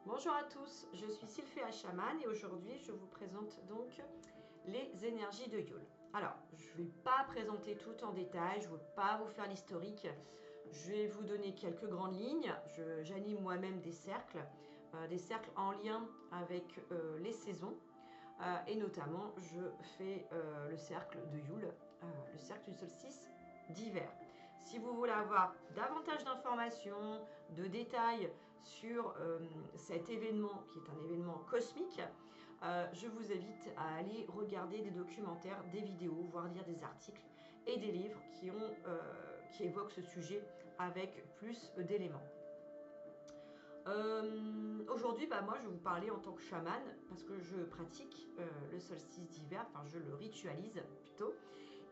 Bonjour à tous, je suis Sylphia Chaman et aujourd'hui je vous présente donc les énergies de Yule. Alors, je ne vais pas présenter tout en détail, je ne vais pas vous faire l'historique, je vais vous donner quelques grandes lignes. J'anime moi-même des cercles en lien avec les saisons et notamment je fais le cercle de Yule, le cercle du solstice d'hiver. Si vous voulez avoir davantage d'informations, de détails sur cet événement qui est un événement cosmique, je vous invite à aller regarder des documentaires, des vidéos, voire lire des articles et des livres qui évoquent ce sujet avec plus d'éléments. Aujourd'hui, moi, je vais vous parler en tant que chamane parce que je pratique le solstice d'hiver, enfin je le ritualise plutôt,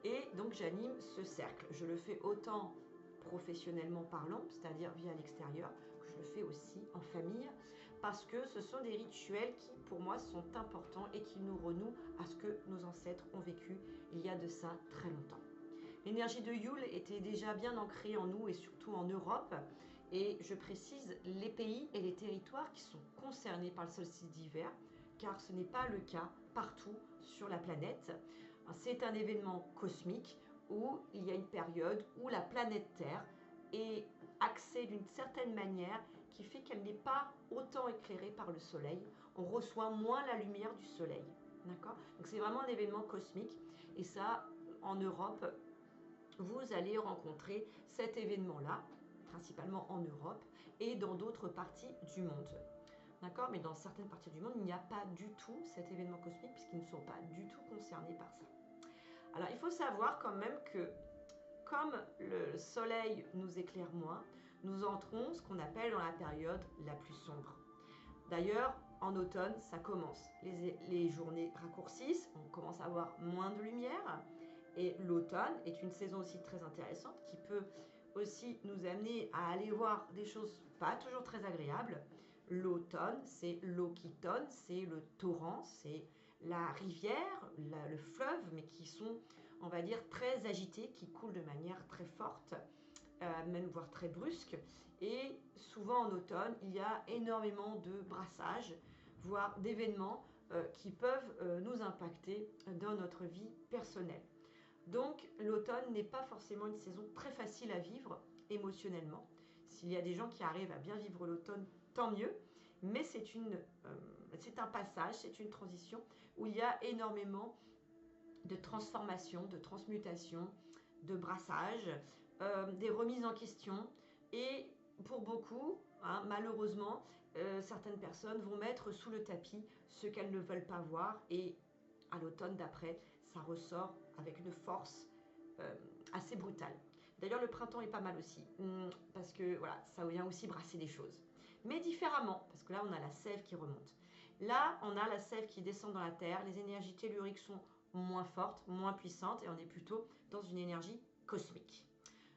et donc j'anime ce cercle. Je le fais autant professionnellement parlant, c'est-à-dire via l'extérieur, que je le fais aussi en famille, parce que ce sont des rituels qui, pour moi, sont importants et qui nous renouent à ce que nos ancêtres ont vécu il y a de ça très longtemps. L'énergie de Yule était déjà bien ancrée en nous et surtout en Europe. Et je précise les pays et les territoires qui sont concernés par le solstice d'hiver, car ce n'est pas le cas partout sur la planète. C'est un événement cosmique où il y a une période où la planète Terre est axée d'une certaine manière qui fait qu'elle n'est pas autant éclairée par le soleil. On reçoit moins la lumière du soleil. D'accord ? Donc c'est vraiment un événement cosmique. Et ça, en Europe, vous allez rencontrer cet événement-là, principalement en Europe et dans d'autres parties du monde. D'accord ? Mais dans certaines parties du monde, il n'y a pas du tout cet événement cosmique puisqu'ils ne sont pas du tout concernés par ça. Alors, il faut savoir quand même que comme le soleil nous éclaire moins, nous entrons ce qu'on appelle dans la période la plus sombre. D'ailleurs, en automne, ça commence. Les journées raccourcissent, on commence à avoir moins de lumière. Et l'automne est une saison aussi très intéressante qui peut aussi nous amener à aller voir des choses pas toujours très agréables. L'automne, c'est l'eau qui tonne, c'est le torrent, c'est la rivière, le fleuve, mais qui sont, on va dire, très agités, qui coulent de manière très forte, même voire très brusque. Et souvent en automne, il y a énormément de brassages, voire d'événements qui peuvent nous impacter dans notre vie personnelle. Donc l'automne n'est pas forcément une saison très facile à vivre émotionnellement. S'il y a des gens qui arrivent à bien vivre l'automne, tant mieux. Mais c'est un passage, c'est une transition où il y a énormément de transformations, de transmutations, de brassages, des remises en question. Et pour beaucoup, malheureusement, certaines personnes vont mettre sous le tapis ce qu'elles ne veulent pas voir. Et à l'automne d'après, ça ressort avec une force assez brutale. D'ailleurs, le printemps est pas mal aussi, parce que voilà, ça vient aussi brasser des choses. Mais différemment, parce que là, on a la sève qui remonte. Là, on a la sève qui descend dans la terre, les énergies telluriques sont moins fortes, moins puissantes, et on est plutôt dans une énergie cosmique.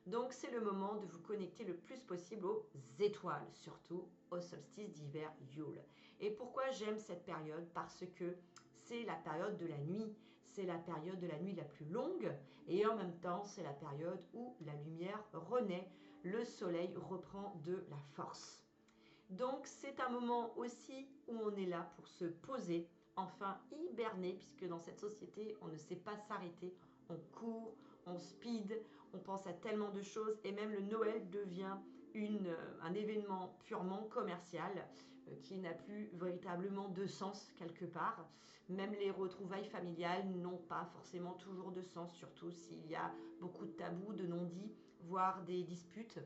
Donc c'est le moment de vous connecter le plus possible aux étoiles, surtout au solstice d'hiver Yule. Et pourquoi j'aime cette période? Parce que c'est la période de la nuit, c'est la période de la nuit la plus longue et en même temps c'est la période où la lumière renaît, le soleil reprend de la force. Donc c'est un moment aussi où on est là pour se poser, enfin hiberner, puisque dans cette société on ne sait pas s'arrêter, on court, on speed, on pense à tellement de choses et même le Noël devient un événement purement commercial qui n'a plus véritablement de sens quelque part. Même les retrouvailles familiales n'ont pas forcément toujours de sens, surtout s'il y a beaucoup de tabous, de non-dits, voire des disputes,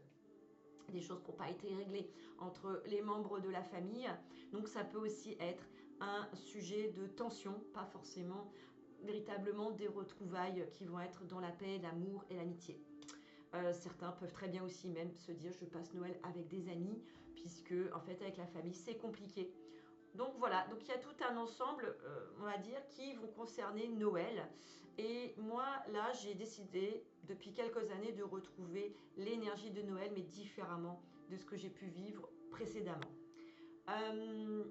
des choses qui n'ont pas été réglées entre les membres de la famille. Donc ça peut aussi être un sujet de tension, pas forcément véritablement des retrouvailles qui vont être dans la paix, l'amour et l'amitié. Certains peuvent très bien aussi même se dire je passe Noël avec des amis, puisque en fait avec la famille c'est compliqué. Donc voilà, donc il y a tout un ensemble, on va dire, qui vont concerner Noël. Et moi, là, j'ai décidé depuis quelques années de retrouver l'énergie de Noël, mais différemment de ce que j'ai pu vivre précédemment.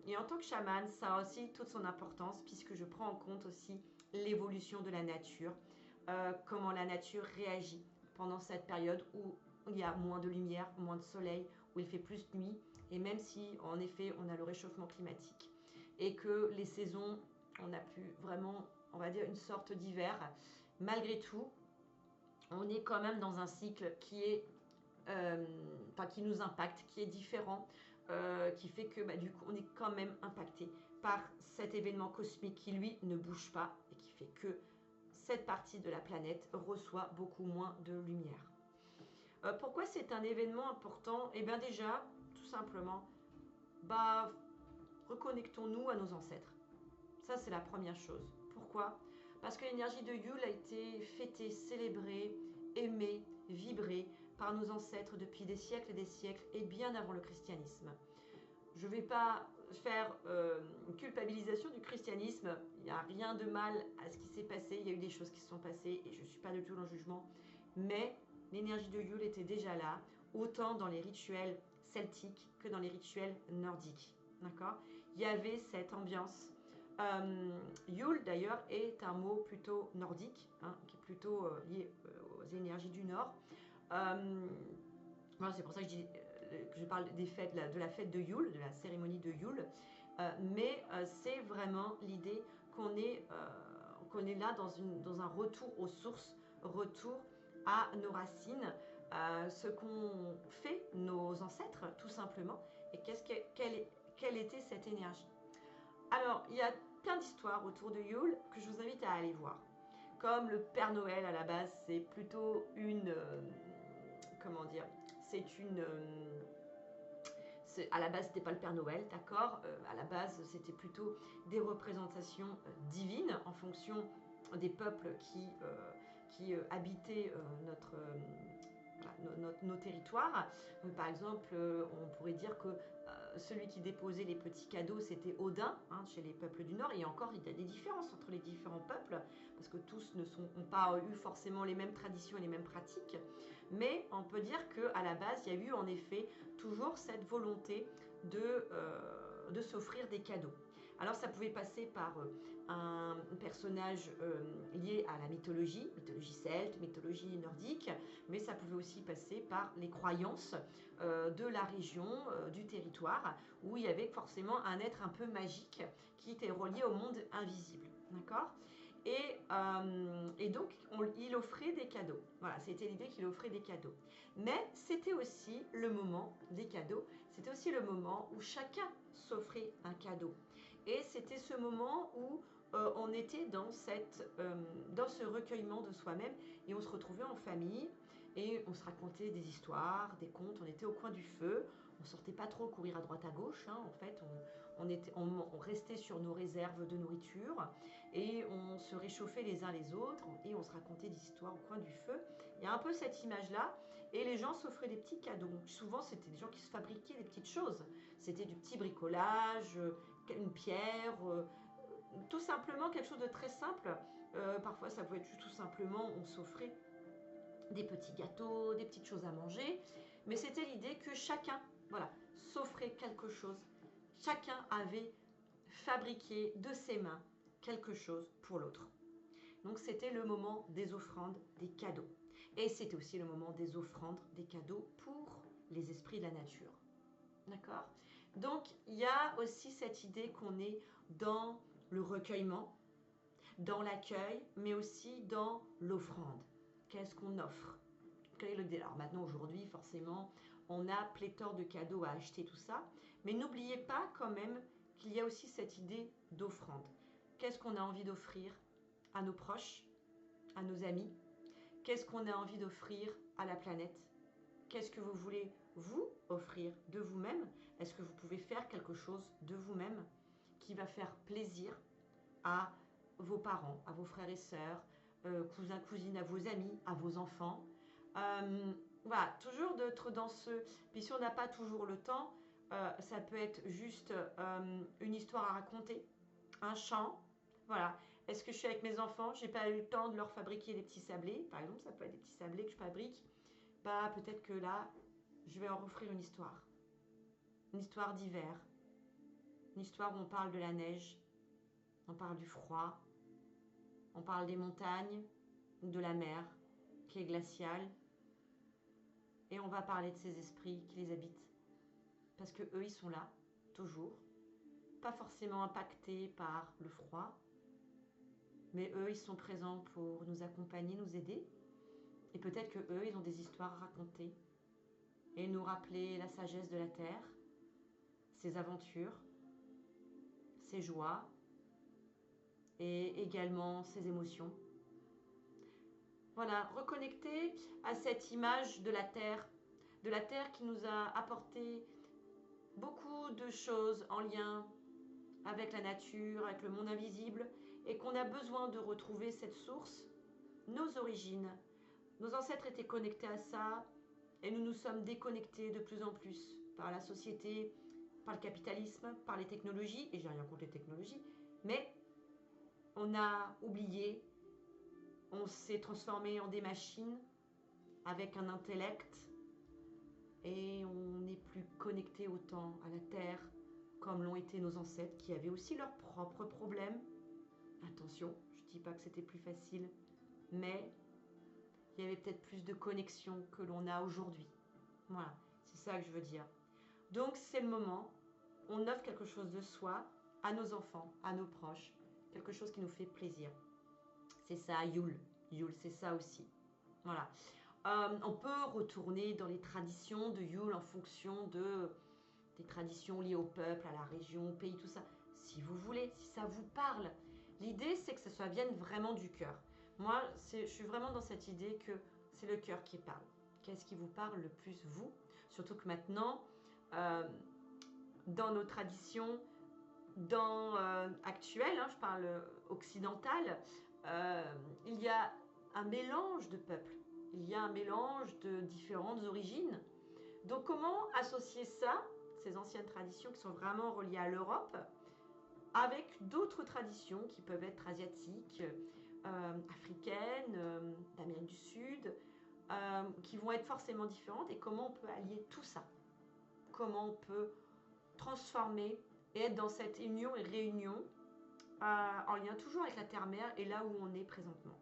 Et en tant que chamane, ça a aussi toute son importance, puisque je prends en compte aussi l'évolution de la nature, comment la nature réagit pendant cette période où il y a moins de lumière, moins de soleil, où il fait plus nuit Et même si, en effet, on a le réchauffement climatique et que les saisons, on a pu vraiment, on va dire, une sorte d'hiver, malgré tout, on est quand même dans un cycle qui est, qui nous impacte, qui est différent, qui fait que du coup, on est quand même impacté par cet événement cosmique qui, lui, ne bouge pas et qui fait que cette partie de la planète reçoit beaucoup moins de lumière. Pourquoi c'est un événement important? Eh bien déjà, tout simplement, reconnectons-nous à nos ancêtres. Ça, c'est la première chose. Pourquoi? Parce que l'énergie de Yule a été fêtée, célébrée, aimée, vibrée par nos ancêtres depuis des siècles et des siècles et bien avant le christianisme. Je ne vais pas faire une culpabilisation du christianisme. Il n'y a rien de mal à ce qui s'est passé. Il y a eu des choses qui se sont passées et je ne suis pas du tout dans le jugement. Mais l'énergie de Yule était déjà là, autant dans les rituels celtiques que dans les rituels nordiques. D'accord? Il y avait cette ambiance. Yule, d'ailleurs, est un mot plutôt nordique, hein, qui est plutôt lié aux énergies du Nord. Voilà, c'est pour ça que je parle des fêtes, de la fête de Yule, de la cérémonie de Yule. Mais c'est vraiment l'idée qu'on est là dans un retour aux sources, retour à nos racines, ce qu'ont fait nos ancêtres, tout simplement, et quelle était cette énergie. Alors, il y a plein d'histoires autour de Yule que je vous invite à aller voir. Comme le Père Noël, à la base, c'est plutôt une... comment dire? C'est une... à la base, c'était pas le Père Noël, d'accord? À la base, c'était plutôt des représentations divines en fonction des peuples qui habitaient nos territoires. Par exemple, on pourrait dire que celui qui déposait les petits cadeaux, c'était Odin, hein, chez les peuples du Nord. Et encore, il y a des différences entre les différents peuples, parce que tous n'ont pas eu forcément les mêmes traditions et les mêmes pratiques. Mais on peut dire qu'à la base, il y a eu en effet toujours cette volonté de s'offrir des cadeaux. Alors ça pouvait passer par un personnage lié à la mythologie celte, mythologie nordique, mais ça pouvait aussi passer par les croyances de la région, du territoire, où il y avait forcément un être un peu magique qui était relié au monde invisible. D'accord ? Et donc, il offrait des cadeaux. Voilà, c'était l'idée qu'il offrait des cadeaux. Mais c'était aussi le moment des cadeaux, c'était aussi le moment où chacun s'offrait un cadeau. Et c'était ce moment où on était dans ce recueillement de soi-même et on se retrouvait en famille et on se racontait des histoires, des contes, on était au coin du feu, on sortait pas trop courir à droite à gauche, hein, en fait, on restait sur nos réserves de nourriture et on se réchauffait les uns les autres et on se racontait des histoires au coin du feu. Il y a un peu cette image-là et les gens s'offraient des petits cadeaux. Souvent, c'était des gens qui se fabriquaient des petites choses. C'était du petit bricolage, une pierre, tout simplement quelque chose de très simple. Parfois, ça pouvait être tout simplement, on s'offrait des petits gâteaux, des petites choses à manger. Mais c'était l'idée que chacun, voilà, s'offrait quelque chose. Chacun avait fabriqué de ses mains quelque chose pour l'autre. Donc c'était le moment des offrandes, des cadeaux. Et c'était aussi le moment des offrandes, des cadeaux pour les esprits de la nature. D'accord ? Donc il y a aussi cette idée qu'on est dans le recueillement, dans l'accueil, mais aussi dans l'offrande. Qu'est-ce qu'on offre? Quel est le délai? Alors maintenant, aujourd'hui, forcément, on a pléthore de cadeaux à acheter, tout ça. Mais n'oubliez pas quand même qu'il y a aussi cette idée d'offrande. Qu'est-ce qu'on a envie d'offrir à nos proches, à nos amis? Qu'est-ce qu'on a envie d'offrir à la planète? Qu'est-ce que vous voulez, vous, offrir de vous-même? Est-ce que vous pouvez faire quelque chose de vous-même qui va faire plaisir à vos parents, à vos frères et sœurs, cousins, cousines, à vos amis, à vos enfants? Voilà, toujours d'être dans ce... Puis si on n'a pas toujours le temps, ça peut être juste une histoire à raconter, un chant. Voilà. Est-ce que je suis avec mes enfants? J'ai pas eu le temps de leur fabriquer des petits sablés. Par exemple, ça peut être des petits sablés que je fabrique. Peut-être que là, je vais leur offrir une histoire. Une histoire d'hiver. Une histoire où on parle de la neige. On parle du froid. On parle des montagnes ou de la mer qui est glaciale. Et on va parler de ces esprits qui les habitent. parce que eux, ils sont là, toujours, pas forcément impactés par le froid, mais eux, ils sont présents pour nous accompagner, nous aider. Et peut-être que eux, ils ont des histoires à raconter et nous rappeler la sagesse de la terre, ses aventures, ses joies et également ses émotions. Voilà, reconnecter à cette image de la terre qui nous a apporté beaucoup de choses en lien avec la nature, avec le monde invisible, et qu'on a besoin de retrouver cette source, nos origines. Nos ancêtres étaient connectés à ça, et nous nous sommes déconnectés de plus en plus par la société, par le capitalisme, par les technologies, et j'ai rien contre les technologies, mais on a oublié, on s'est transformé en des machines avec un intellect, et on n'est plus connecté autant à la terre comme l'ont été nos ancêtres qui avaient aussi leurs propres problèmes. Attention, je ne dis pas que c'était plus facile, mais il y avait peut-être plus de connexion que l'on a aujourd'hui. Voilà, c'est ça que je veux dire. Donc c'est le moment, on offre quelque chose de soi à nos enfants, à nos proches, quelque chose qui nous fait plaisir. C'est ça, Yule. Yule, c'est ça aussi. Voilà. On peut retourner dans les traditions de Yule en fonction des traditions liées au peuple, à la région, au pays, tout ça. Si vous voulez, si ça vous parle. L'idée, c'est que ça vienne vraiment du cœur. Moi, je suis vraiment dans cette idée que c'est le cœur qui parle. Qu'est-ce qui vous parle le plus, vous? Surtout que maintenant, dans nos traditions actuelles, hein, je parle occidentale, il y a un mélange de peuples. Il y a un mélange de différentes origines. Donc comment associer ça, ces anciennes traditions qui sont vraiment reliées à l'Europe, avec d'autres traditions qui peuvent être asiatiques, africaines, d'Amérique du Sud, qui vont être forcément différentes, et comment on peut allier tout ça? Comment on peut transformer et être dans cette union et réunion en lien toujours avec la terre-mère et là où on est présentement.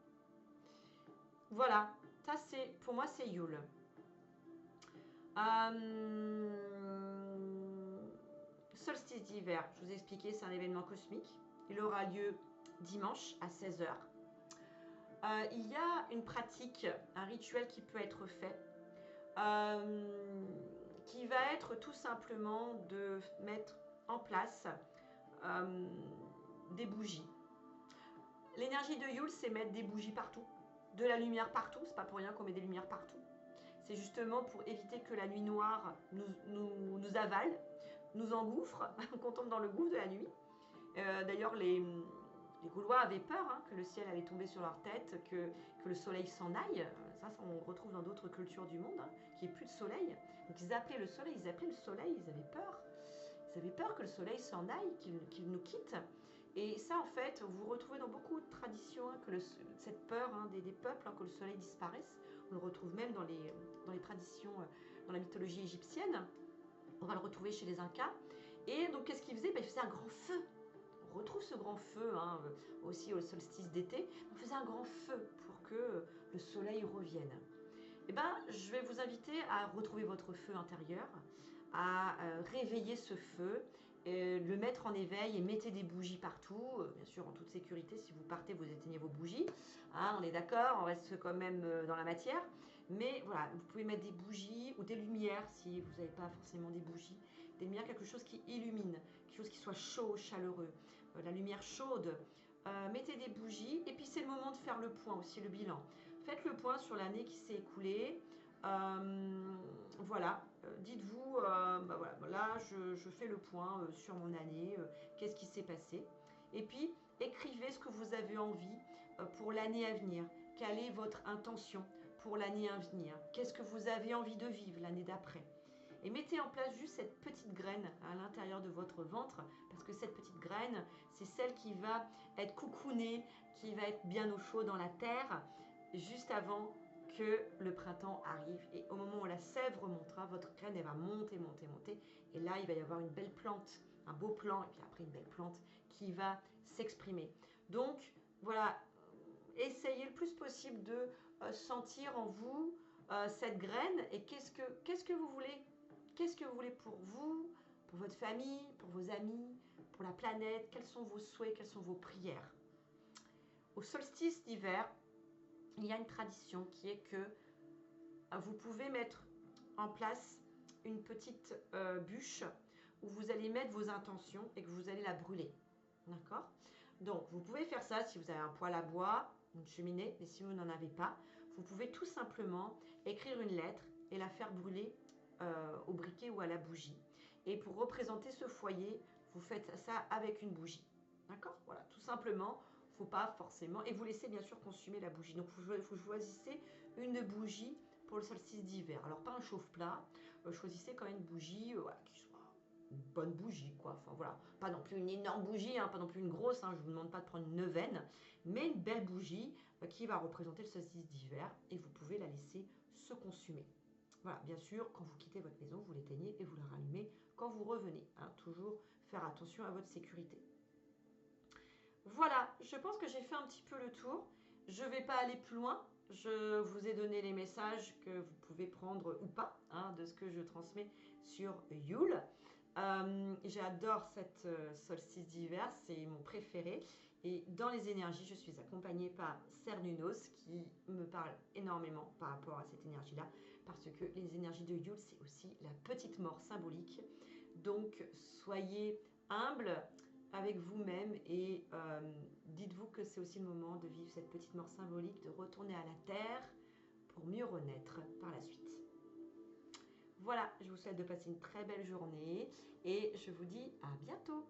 Voilà, ça c'est pour moi c'est Yule. Solstice d'hiver, je vous ai expliqué, c'est un événement cosmique. Il aura lieu dimanche à 16 h. Il y a une pratique, un rituel qui peut être fait, qui va être tout simplement de mettre en place des bougies. L'énergie de Yule, c'est mettre des bougies partout, de la lumière partout. C'est pas pour rien qu'on met des lumières partout. C'est justement pour éviter que la nuit noire nous avale, nous engouffre, qu'on tombe dans le gouffre de la nuit. D'ailleurs, les Gaulois avaient peur que le ciel allait tomber sur leur tête, que le soleil s'en aille. Ça, on retrouve dans d'autres cultures du monde, qu'il n'y ait plus de soleil. Donc ils appelaient le soleil, ils avaient peur. Ils avaient peur que le soleil s'en aille, qu'il nous quitte. Et ça, en fait, vous retrouvez dans beaucoup de traditions, cette peur des peuples, que le soleil disparaisse. On le retrouve même dans les traditions, dans la mythologie égyptienne. On va le retrouver chez les Incas. Et donc, qu'est-ce qu'ils faisaient? Ils faisaient un grand feu. On retrouve ce grand feu aussi au solstice d'été. On faisait un grand feu pour que le soleil revienne. Eh bien, je vais vous inviter à retrouver votre feu intérieur, à réveiller ce feu, le mettre en éveil et mettez des bougies partout, bien sûr en toute sécurité. Si vous partez, vous éteignez vos bougies, on est d'accord, on reste quand même dans la matière, mais voilà, vous pouvez mettre des bougies ou des lumières si vous n'avez pas forcément des bougies, des lumières, quelque chose qui illumine, quelque chose qui soit chaud, chaleureux, la lumière chaude. Mettez des bougies, et puis c'est le moment de faire le point aussi, le bilan. Faites le point sur l'année qui s'est écoulée. Voilà, dites-vous, voilà, là je fais le point sur mon année, qu'est-ce qui s'est passé. Et puis écrivez ce que vous avez envie pour l'année à venir. Quelle est votre intention pour l'année à venir? Qu'est-ce que vous avez envie de vivre l'année d'après? Et mettez en place juste cette petite graine à l'intérieur de votre ventre, parce que cette petite graine, c'est celle qui va être coucounée, qui va être bien au chaud dans la terre, juste avant que le printemps arrive. Et au moment où la sève remontera, votre graine, elle va monter, monter, monter. Et là, il va y avoir une belle plante, un beau plant, et puis après une belle plante qui va s'exprimer. Donc, voilà, essayez le plus possible de sentir en vous cette graine. Et qu'est-ce que vous voulez? qu'est-ce que vous voulez pour vous, pour votre famille, pour vos amis, pour la planète? Quels sont vos souhaits, quelles sont vos prières? Au solstice d'hiver, il y a une tradition qui est que vous pouvez mettre en place une petite bûche où vous allez mettre vos intentions et que vous allez la brûler. D'accord? Donc, vous pouvez faire ça si vous avez un poêle à bois, une cheminée, mais si vous n'en avez pas, vous pouvez tout simplement écrire une lettre et la faire brûler au briquet ou à la bougie. Et pour représenter ce foyer, vous faites ça avec une bougie. D'accord? Voilà, tout simplement. Faut pas forcément. Et vous laissez bien sûr consumer la bougie. Donc, vous choisissez une bougie pour le solstice d'hiver. Alors, pas un chauffe-plat. Choisissez quand même une bougie voilà, qui soit une bonne bougie, quoi. Enfin, voilà. Pas non plus une énorme bougie, hein, pas non plus une grosse. Hein, je ne vous demande pas de prendre une neuvaine, mais une belle bougie qui va représenter le solstice d'hiver. Et vous pouvez la laisser se consumer. Voilà, bien sûr, quand vous quittez votre maison, vous l'éteignez et vous la rallumez quand vous revenez. Hein, toujours faire attention à votre sécurité. Voilà, je pense que j'ai fait un petit peu le tour. Je ne vais pas aller plus loin. Je vous ai donné les messages que vous pouvez prendre ou pas hein, de ce que je transmets sur Yule. J'adore cette solstice d'hiver, c'est mon préféré. Et dans les énergies, je suis accompagnée par Cernunnos qui me parle énormément par rapport à cette énergie-là. Parce que les énergies de Yule, c'est aussi la petite mort symbolique. Donc, soyez humbles avec vous-même et dites-vous que c'est aussi le moment de vivre cette petite mort symbolique, de retourner à la terre pour mieux renaître par la suite. Voilà, je vous souhaite de passer une très belle journée et je vous dis à bientôt.